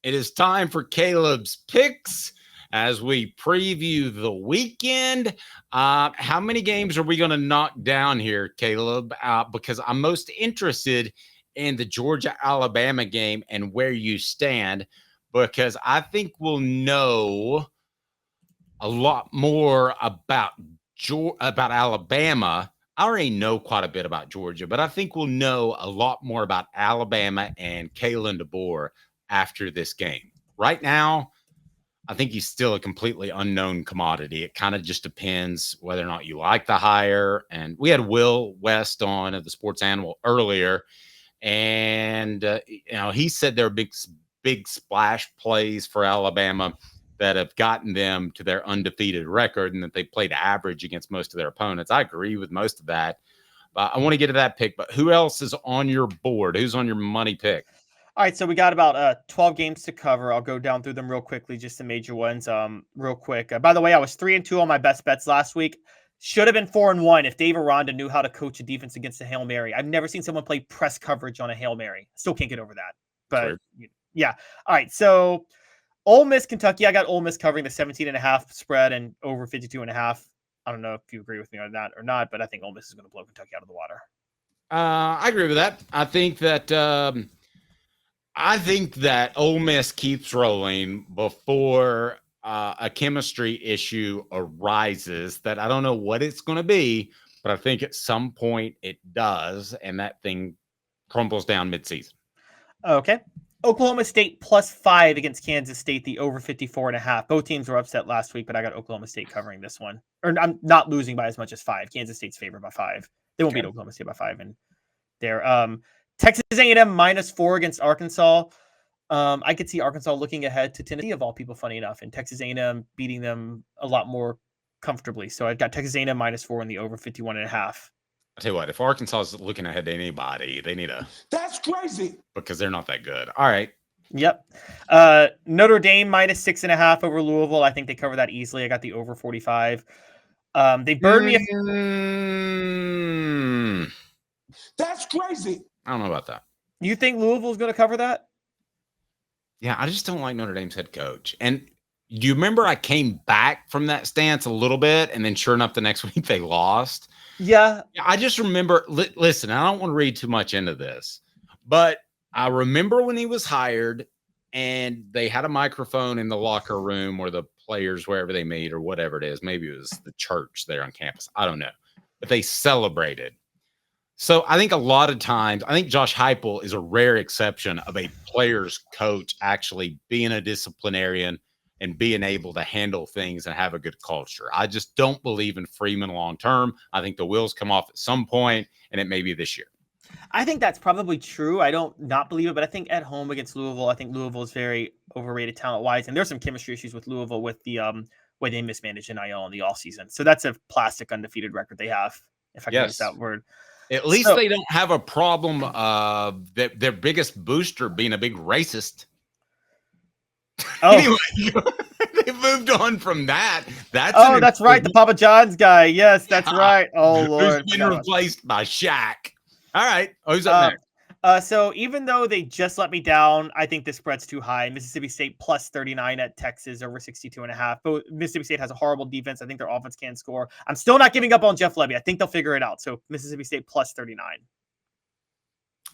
It is time for Caleb's picks as we preview the weekend. How many games are we going to knock down here, Caleb? Because I'm most interested in the Georgia-Alabama game and where you stand, because I think we'll know a lot more about Alabama. I already know quite a bit about Georgia, but I think we'll know a lot more about Alabama and Kalen DeBoer after this game. Right now, I think he's still a completely unknown commodity. It kind of just depends whether or not you like the hire. And we had Will West on at the Sports Animal earlier, and he said there are big splash plays for Alabama that have gotten them to their undefeated record and that they played average against most of their opponents. I agree with most of that. But I want to get to that pick. But who else is on your board? Who's on your money pick? All right, so we got about 12 games to cover. I'll go down through them real quickly, just the major ones real quick. By the way, I was 3-2 on my best bets last week. Should have been 4-1 if Dave Aranda knew how to coach a defense against a Hail Mary. I've never seen someone play press coverage on a Hail Mary. Still can't get over that. But, yeah. All right, so Ole Miss, Kentucky. I got Ole Miss covering the 17.5 spread and over 52.5. I don't know if you agree with me on that or not, but I think Ole Miss is going to blow Kentucky out of the water. I agree with that. I think that Ole Miss keeps rolling before a chemistry issue arises that I don't know what it's going to be, but I think at some point it does, and that thing crumbles down midseason. Okay. Oklahoma State +5 against Kansas State, the over 54.5. Both teams were upset last week, but I got Oklahoma State covering this one. Or I'm not losing by as much as 5. Kansas State's favored by 5. They won't beat Oklahoma State by 5. And there. Texas A&M -4 against Arkansas. I could see Arkansas looking ahead to Tennessee, of all people, funny enough, and Texas A&M beating them a lot more comfortably. So I've got Texas A&M -4 in the over 51.5. I'll tell you what, if Arkansas is looking ahead to anybody, they need a... That's crazy. Because they're not that good. All right. Yep. Notre Dame -6.5 over Louisville. I think they cover that easily. I got the over 45. They burned me. That's crazy. I don't know about that. You think Louisville's going to cover that? Yeah, I just don't like Notre Dame's head coach. And do you remember I came back from that stance a little bit, and then sure enough, the next week they lost? Yeah. I just remember, listen, I don't want to read too much into this, but I remember when he was hired and they had a microphone in the locker room or the players, wherever they meet or whatever it is. Maybe it was the church there on campus. I don't know. But they celebrated. So I think a lot of times, I think Josh Heupel is a rare exception of a player's coach actually being a disciplinarian and being able to handle things and have a good culture. I just don't believe in Freeman long term. I think the wheels come off at some point, and it may be this year. I think that's probably true. I don't not believe it, but I think at home against Louisville, I think Louisville is very overrated talent-wise, and there's some chemistry issues with Louisville with the way they mismanaged NIL in the offseason. So that's a plastic undefeated record they have, if I can use that word. At least they don't have a problem of their biggest booster being a big racist. Oh, anyway, they moved on from that. That's right. The Papa John's guy. Yes, that's right. Oh, Lord. Who's been replaced by Shaq. All right. Who's up next? So even though they just let me down, I think the spread's too high. Mississippi State +39 at Texas over 62.5. But Mississippi State has a horrible defense. I think their offense can score. I'm still not giving up on Jeff Lebby. I think they'll figure it out. So Mississippi State +39.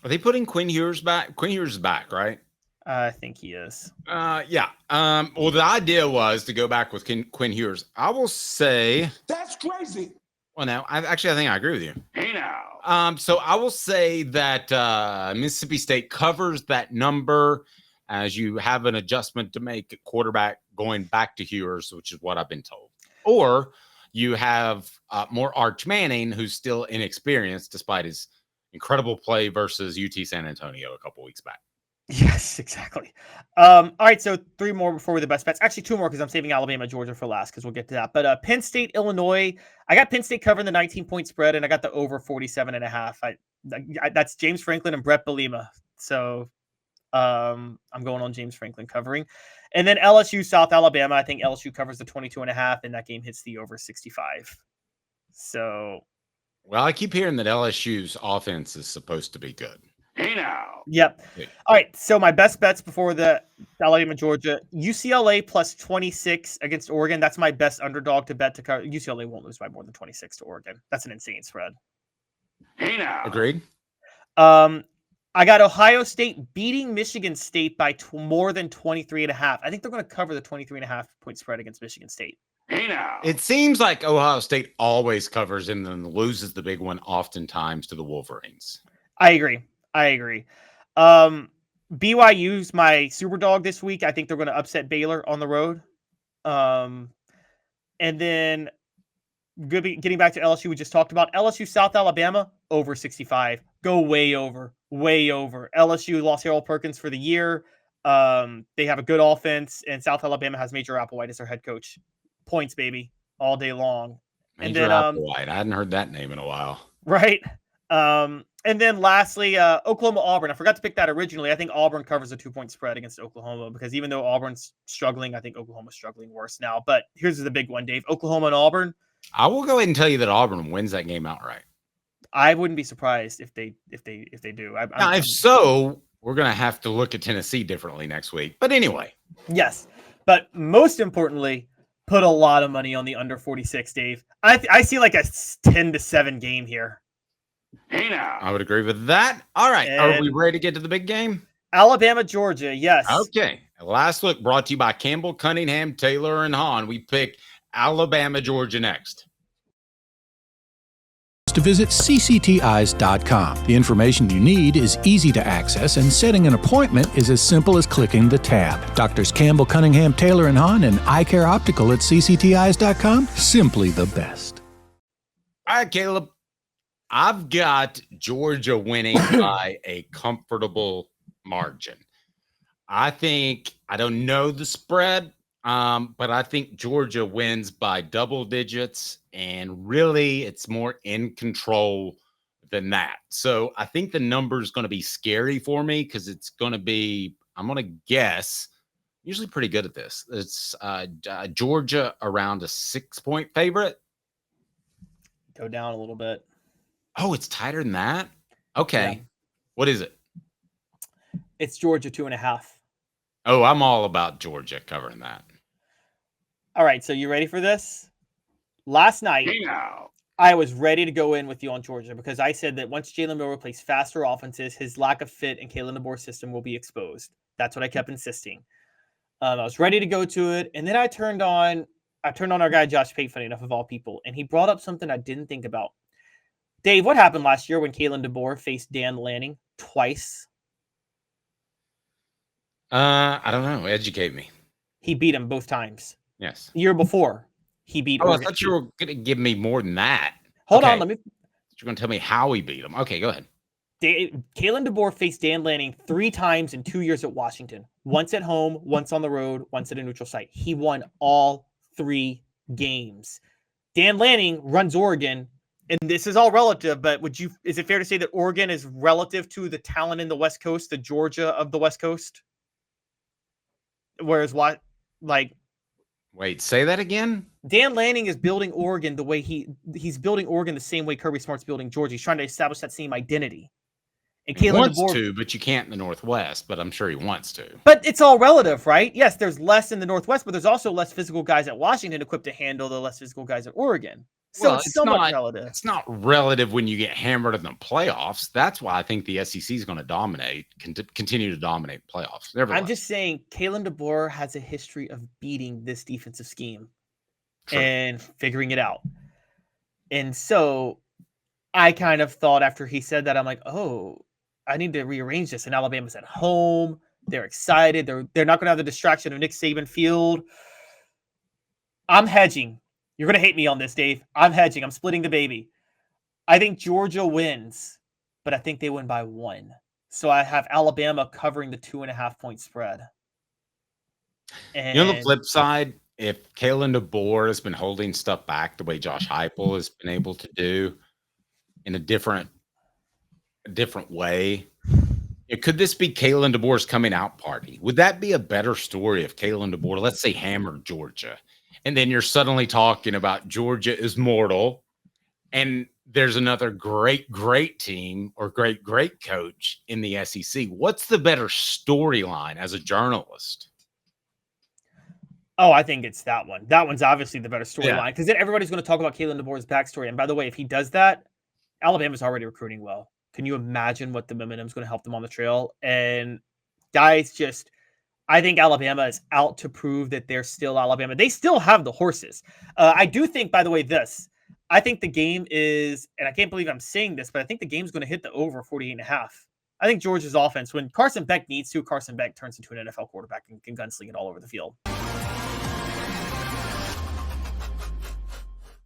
Are they putting Quinn Ewers back? Quinn Ewers is back, right? I think he is. Yeah. Well, the idea was to go back with Quinn Ewers. I will say that's crazy. Well, now I think I agree with you. Hey now. So I will say that Mississippi State covers that number as you have an adjustment to make at quarterback going back to Ewers, which is what I've been told. Or you have more Arch Manning, who's still inexperienced despite his incredible play versus UT San Antonio a couple weeks back. Yes, exactly. All right, so 3 more before the best bets. Actually, 2 more because I'm saving Alabama, Georgia for last because we'll get to that. But Penn State, Illinois, I got Penn State covering the 19-point spread, and I got the over 47.5. That's James Franklin and Brett Bielema. So I'm going on James Franklin covering. And then LSU, South Alabama, I think LSU covers the 22.5, and that game hits the over 65. So. Well, I keep hearing that LSU's offense is supposed to be good. Hey now. Yep. Okay. All right. So my best bets before the Alabama Georgia, UCLA plus 26 against Oregon. That's my best underdog to bet to cover. UCLA won't lose by more than 26 to Oregon. That's an insane spread. Hey now. Agreed. I got Ohio State beating Michigan State by more than 23.5. I think they're going to cover the 23.5 point spread against Michigan State. Hey now. It seems like Ohio State always covers and then loses the big one oftentimes to the Wolverines. I agree. BYU's my super dog this week. I think they're going to upset Baylor on the road. And then getting back to LSU, we just talked about LSU South Alabama over 65. Go way over. LSU lost Harold Perkins for the year. They have a good offense, and South Alabama has Major Applewhite as their head coach. Points, baby, all day long. Major Applewhite. I hadn't heard that name in a while. Right. And then lastly, Oklahoma Auburn. I forgot to pick that originally. I think Auburn covers a 2-point spread against Oklahoma because even though Auburn's struggling, I think Oklahoma's struggling worse now. But here's the big one, Dave. Oklahoma and Auburn. I will go ahead and tell you that Auburn wins that game outright. I wouldn't be surprised if they do. If so, we're going to have to look at Tennessee differently next week. But anyway. Yes. But most importantly, put a lot of money on the under 46, Dave. I see like a 10-7 game here. Hey now. I would agree with that. All right. And are we ready to get to the big game? Alabama, Georgia. Yes. Okay. Last look brought to you by Campbell, Cunningham, Taylor, and Hahn. We pick Alabama, Georgia next. To visit cctis.com. The information you need is easy to access, and setting an appointment is as simple as clicking the tab. Doctors Campbell, Cunningham, Taylor, and Hahn, and Eye Care Optical at cctis.com. Simply the best. All right, Caleb. I've got Georgia winning by a comfortable margin. I don't know the spread, but I think Georgia wins by double digits, and really it's more in control than that. So I think the number is going to be scary for me because it's going to be, I'm going to guess, usually pretty good at this. It's Georgia around a 6-point favorite. Go down a little bit. Oh, it's tighter than that? Okay. Yeah. What is it? It's Georgia 2.5. Oh, I'm all about Georgia covering that. All right, so you ready for this? Last night, I was ready to go in with you on Georgia because I said that once Jalen Milroe plays faster offenses, his lack of fit in Kalen DeBoer's system will be exposed. That's what I kept insisting. I was ready to go to it, and then I turned on our guy Josh Pate, funny enough, of all people, and he brought up something I didn't think about. Dave, what happened last year when Kalen DeBoer faced Dan Lanning twice? I don't know. Educate me. He beat him both times. Yes. The year before, he beat Oregon. I thought you were going to give me more than that. Hold on. You're going to tell me how he beat him. Okay, go ahead. Kalen DeBoer faced Dan Lanning 3 times in 2 years at Washington. Once at home, once on the road, once at a neutral site. He won all 3 games. Dan Lanning runs Oregon, and this is all relative, but is it fair to say that Oregon is relative to the talent in the West Coast, the Georgia of the West Coast? Whereas wait, say that again? Dan Lanning is building Oregon the way he's building Oregon the same way Kirby Smart's building Georgia. He's trying to establish that same identity. And he wants to, but you can't in the Northwest, but I'm sure he wants to. But it's all relative, right? Yes, there's less in the Northwest, but there's also less physical guys at Washington equipped to handle the less physical guys at Oregon. So it's somewhat relative. It's not relative when you get hammered in the playoffs. That's why I think the SEC is going to dominate, continue to dominate playoffs. I'm just saying Kalen DeBoer has a history of beating this defensive scheme and figuring it out. And so I kind of thought after he said that, I'm like, oh, I need to rearrange this. And Alabama's at home. They're excited. They're not going to have the distraction of Nick Saban Field. I'm hedging. You're going to hate me on this, Dave. I'm hedging. I'm splitting the baby. I think Georgia wins, but I think they win by 1. So I have Alabama covering the 2.5-point spread. And on the flip side, if Kalen DeBoer has been holding stuff back the way Josh Heupel has been able to do in a different way, could this be Kalen DeBoer's coming out party? Would that be a better story if Kalen DeBoer, let's say, hammered Georgia? And then you're suddenly talking about Georgia is mortal, and there's another great team or great coach in the SEC. What's the better storyline as a journalist? Oh, I think it's that one. That one's obviously the better storyline Yeah. because then everybody's going to talk about Kalen DeBoer's backstory. And by the way, if he does that, Alabama's already recruiting well. Can you imagine what the momentum is going to help them on the trail? And guys, I think Alabama is out to prove that they're still Alabama. They still have the horses. I do think, by the way, I think the game is, and I can't believe I'm saying this, but I think the game's going to hit the over 48.5. I think Georgia's offense, when Carson Beck needs to, Carson Beck turns into an NFL quarterback and can gunsling it all over the field.